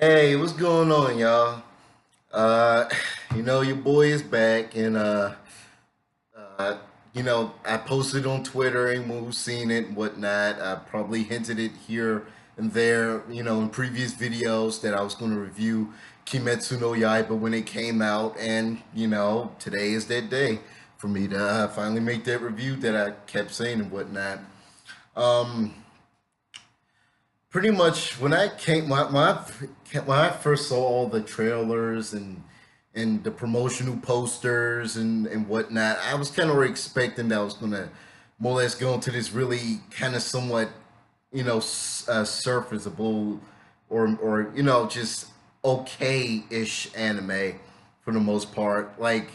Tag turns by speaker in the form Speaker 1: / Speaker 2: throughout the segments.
Speaker 1: Hey, what's going on, y'all? Uh, your boy is back, and uh, I posted on Twitter, anyone who's seen it and whatnot. I probably hinted it here and there, in previous videos that I was going to review Kimetsu no Yaiba when it came out, and today is that day for me to finally make that review that I kept saying and whatnot. Um, Pretty much when I came when I first saw all the trailers and the promotional posters and whatnot, I was kind of expecting that I was gonna more or less go into this really kind of somewhat surfaceable or just okay-ish anime for the most part. Like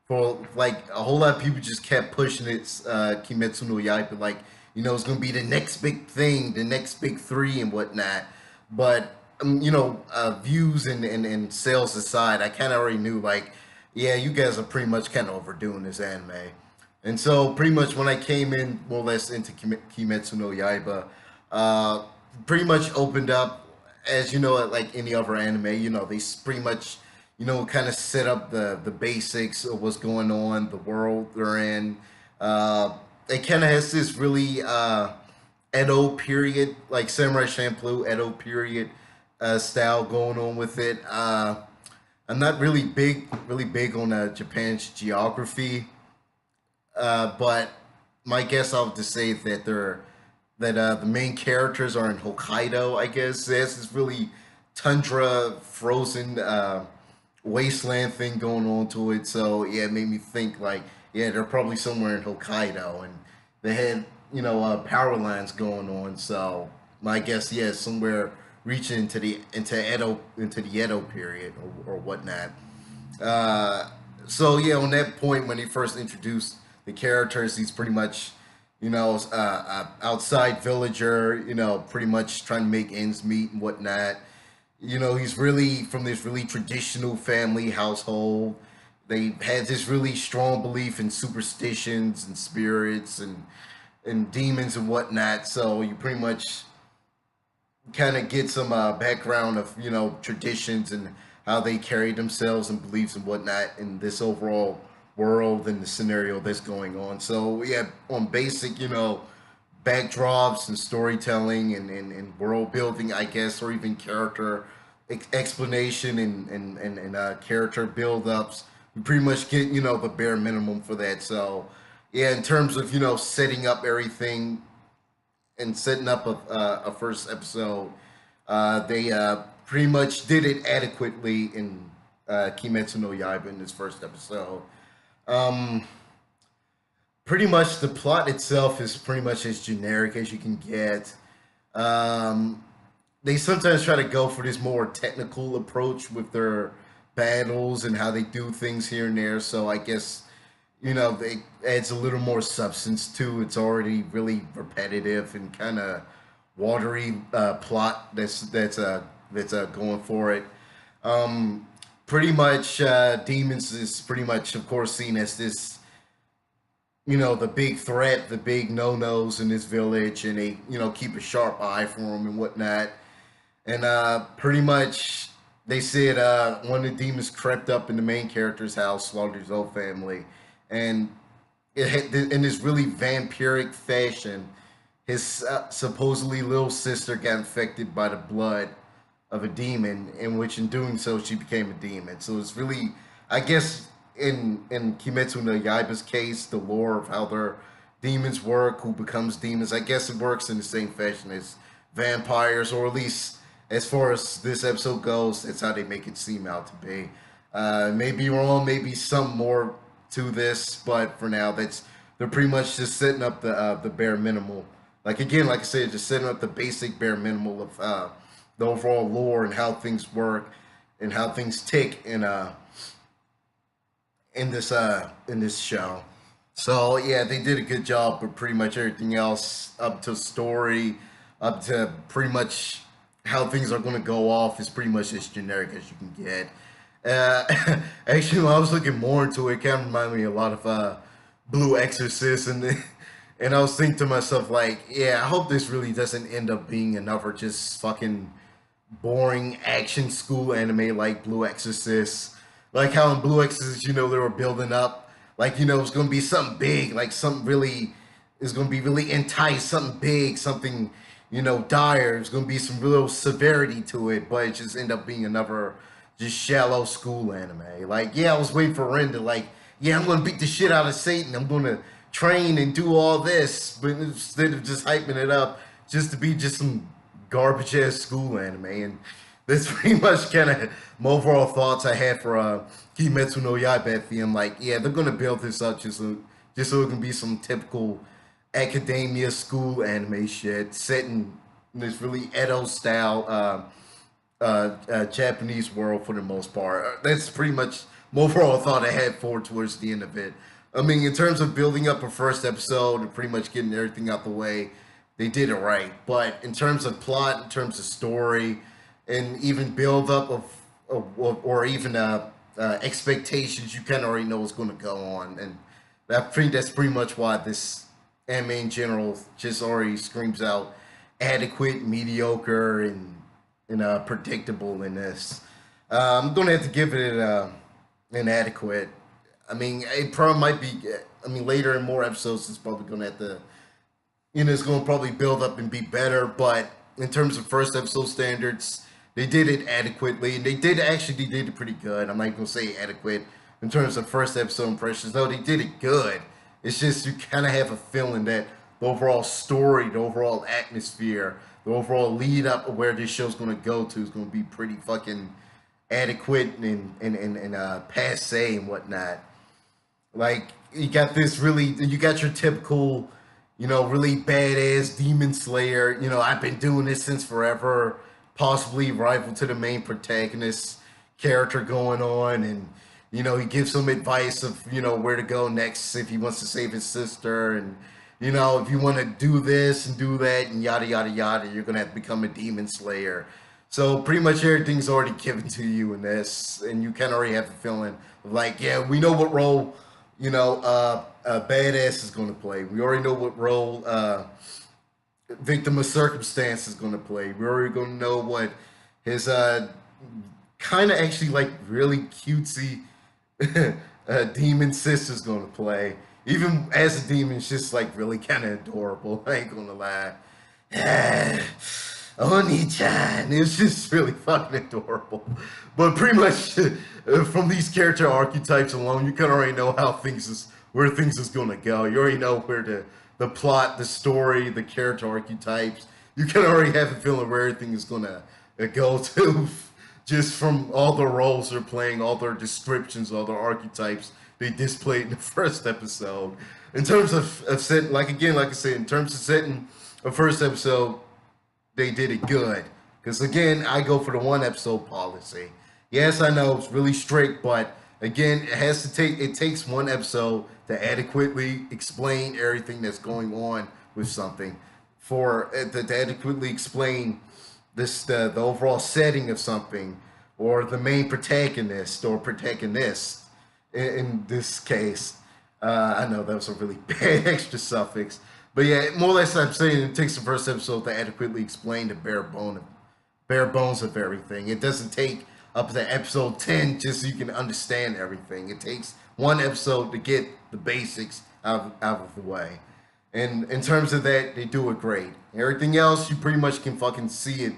Speaker 1: for like a whole lot of people just kept pushing it, Kimetsu no Yaiba, like it's gonna be the next big thing, the next big three and whatnot. But views and sales aside, I kind of already knew, like, yeah, you guys are pretty much kind of overdoing this anime. And so pretty much when I came in more or less into Kimetsu no Yaiba, uh, pretty much opened up as like any other anime. They pretty much kind of set up the basics of what's going on, the world they're in. It kind of has this really Edo period, like Samurai Champloo Edo period style going on with it. I'm not really big on Japan's geography, but my guess I'll just say that the main characters are in Hokkaido. I guess there's this really tundra, frozen wasteland thing going on to it. So yeah, it made me think like, yeah, they're probably somewhere in Hokkaido, and they had power lines going on. So my guess, yeah, somewhere reaching into the Edo period or whatnot. Uh, so yeah, on that point, when he first introduced the characters, he's pretty much, outside villager, pretty much trying to make ends meet and whatnot. He's really from this really traditional family household. They had this really strong belief in superstitions and spirits and demons and whatnot. So you pretty much kind of get some background of traditions and how they carry themselves and beliefs and whatnot in this overall world and the scenario that's going on. So yeah, on basic backdrops and storytelling and world building, I guess, or even character explanation and character build ups, we pretty much get the bare minimum for that. So yeah, in terms of setting up everything and setting up a first episode, they pretty much did it adequately in Kimetsu no Yaiba in this first episode. Um, Pretty much the plot itself is pretty much as generic as you can get. Um, they sometimes try to go for this more technical approach with their battles and how they do things here and there. So I guess they adds a little more substance to it's already really repetitive and kind of watery plot that's going for it. Um, Pretty much, demons is pretty much, of course, seen as this the big threat, the big no nos in this village, and they keep a sharp eye for them and whatnot. And pretty much, they said one of the demons crept up in the main character's house, slaughtered his whole family, and it had, in this really vampiric fashion, his supposedly little sister got infected by the blood of a demon, in which in doing so she became a demon. So it's really, I guess, in Kimetsu no Yaiba's case, the lore of how their demons work, who becomes demons, I guess it works in the same fashion as vampires, or at least as far as this episode goes, that's how they make it seem out to be. Maybe wrong, maybe some more to this, but for now, that's they're pretty much just setting up the bare minimal. Like again, like I said, just setting up the basic bare minimal of the overall lore and how things work and how things tick in this show. So yeah, they did a good job, but pretty much everything else up to story, up to pretty much how things are going to go off is pretty much as generic as you can get. Actually, when I was looking more into it, it kind of reminded me a lot of Blue Exorcist, and and I was thinking to myself like, yeah, I hope this really doesn't end up being another just fucking boring action school anime like Blue Exorcist. Like how in Blue Exorcist, they were building up, like, it's going to be something big, like something really is going to be really entice, something big, something, dire. There's going to be some real severity to it, but it just end up being another just shallow school anime. Like, yeah, I was waiting for Ren to, like, yeah, I'm going to beat the shit out of Satan. I'm going to train and do all this, but instead of just hyping it up just to be just some garbage ass school anime. And that's pretty much kind of my overall thoughts I had for Kimetsu no Yaiba at the end. Like, yeah, they're gonna build this up just so it can be some typical academia school anime shit set in this really Edo style Japanese world for the most part. That's pretty much my overall thought I had for towards the end of it. I mean, in terms of building up a first episode and pretty much getting everything out the way, they did it right. But in terms of plot, in terms of story, and even build up or even expectations, you kind of already know what's going to go on, and I think that's pretty much why this anime in general just already screams out adequate, mediocre, and predictable in this. I'm gonna have to give it inadequate. I mean, it probably might be. I mean, later in more episodes, it's probably gonna have to. It's gonna probably build up and be better. But in terms of first episode standards, they did it adequately, and they did it pretty good. I'm not gonna say adequate in terms of first episode impressions. No, they did it good. It's just you kind of have a feeling that the overall story, the overall atmosphere, the overall lead up of where this show's gonna go to is gonna be pretty fucking adequate and passe and whatnot. Like you got your typical, really badass demon slayer. I've been doing this since forever, possibly rival to the main protagonist character going on, and he gives some advice of where to go next if he wants to save his sister, and if you want to do this and do that and yada yada yada, you're gonna have to become a demon slayer. So pretty much everything's already given to you in this, and you kind of already have a feeling of like, yeah, we know what role badass is going to play. We already know what role victim of circumstance is going to play. We're already going to know what his kind of actually like really cutesy demon sister's going to play. Even as a demon, it's just like really kind of adorable. I ain't gonna lie. Oni-chan. It was just really fucking adorable. But pretty much from these character archetypes alone, you kind of already know where things is gonna go. You already know where the plot, the story, the character archetypes. You kind of already have a feeling where everything is gonna go to, just from all the roles they're playing, all their descriptions, all their archetypes they displayed in the first episode. In terms of setting, like I said, in terms of setting a first episode, they did it good. Because again, I go for the one episode policy. Yes, I know it's really strict, but again, it takes one episode to adequately explain everything that's going on with something, to adequately explain the overall setting of something, or the main protagonist or protagonist in this case. I know that was a really bad extra suffix. But yeah, more or less I'm saying it takes the first episode to adequately explain the bare bones of everything. It doesn't take up to episode 10 just so you can understand everything. It takes one episode to get the basics out of the way. And in terms of that, they do it great. Everything else, you pretty much can fucking see it.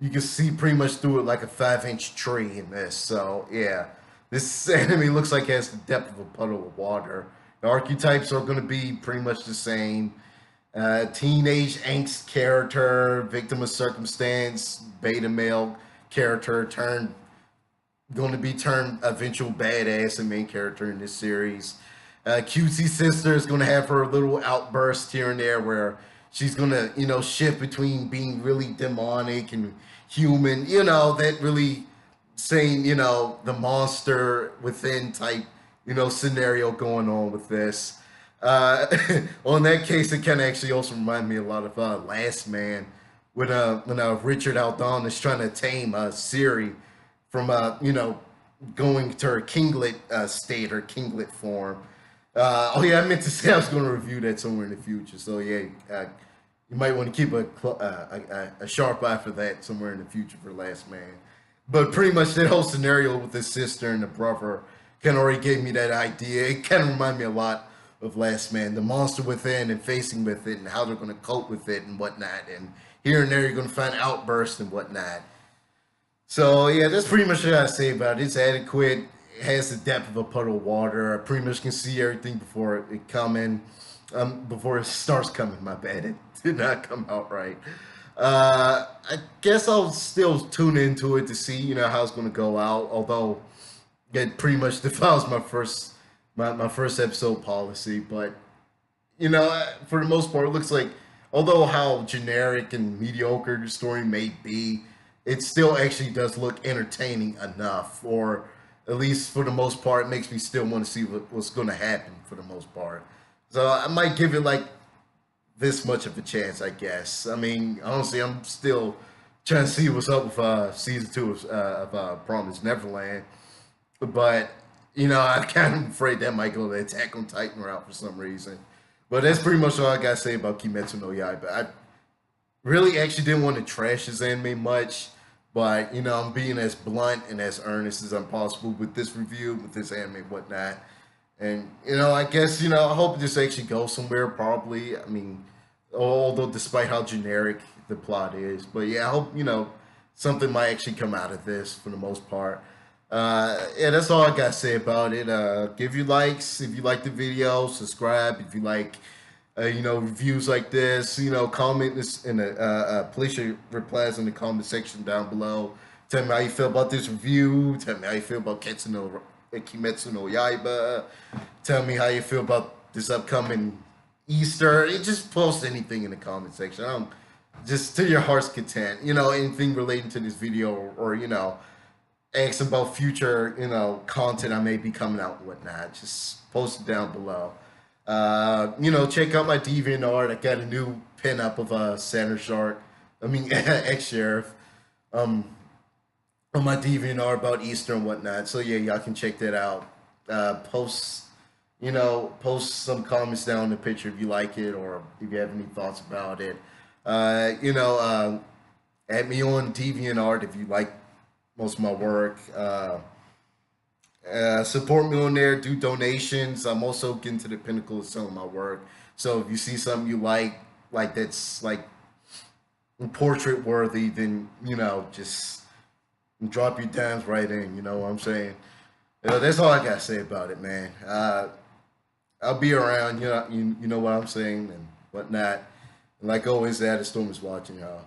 Speaker 1: You can see pretty much through it like a 5-inch tree in this. So yeah, this anime looks like it has the depth of a puddle of water. The archetypes are going to be pretty much the same. Teenage angst character, victim of circumstance, beta male character going to be turned eventual badass and main character in this series. Cutesy sister is going to have her little outburst here and there where she's going to, shift between being really demonic and human, that really same, the monster within type, scenario going on with this. On that case, it kind of actually also remind me a lot of Last Man, when Richard Aldon is trying to tame Siri from going to her kinglet state or kinglet form. Oh yeah, I meant to say I was going to review that somewhere in the future. So yeah, you might want to keep a sharp eye for that somewhere in the future for Last Man. But pretty much that whole scenario with the sister and the brother kind of already gave me that idea. It kind of reminded me a lot of Last Man, the monster within and facing with it, and how they're going to cope with it and whatnot. And here and there, you're going to find outbursts and whatnot. So yeah, that's pretty much what I say about it. It's adequate. It has the depth of a puddle of water. I pretty much can see everything before it coming. Before it starts coming. My bad, it did not come out right. I guess I'll still tune into it to see, how it's going to go out. Although it pretty much defiles my first episode policy, but for the most part, it looks like, although how generic and mediocre the story may be, it still actually does look entertaining enough, or at least for the most part, it makes me still want to see what's going to happen for the most part. So I might give it like this much of a chance, I guess. I mean, honestly, I'm still trying to see what's up with season two of Promised Neverland, but I kind of afraid that might go the Attack on Titan route for some reason. But that's pretty much all I gotta say about Kimetsu no Yaiba. I really actually didn't want to trash this anime much, but I'm being as blunt and as earnest as I'm possible with this review, with this anime, and whatnot. And I guess I hope this actually goes somewhere. Probably. I mean, although despite how generic the plot is, but yeah, I hope something might actually come out of this for the most part. Yeah, that's all I gotta say about it. Give your likes if you like the video. Subscribe if you like, reviews like this. Comment this in the place your replies in the comment section down below. Tell me how you feel about this review. Tell me how you feel about Kimetsu no Yaiba. Tell me how you feel about this upcoming Easter. Just post anything in the comment section. Just to your heart's content. Anything relating to this video, or ask about future, content I may be coming out and whatnot. Just post it down below. Check out my DeviantArt. I got a new pin up of Saturn Shark. I mean, ex-sheriff. On my DeviantArt about Easter and whatnot. So yeah, y'all can check that out. Post, post some comments down in the picture if you like it, or if you have any thoughts about it. Add me on DeviantArt if you like most of my work. Support me on there. Do donations. I'm also getting to the pinnacle of some of my work. So if you see something you like that's like portrait worthy, then just drop your dimes right in. You know what I'm saying? That's all I gotta say about it, man. I'll be around. You know what I'm saying and whatnot. And like always, that the storm is watching, y'all.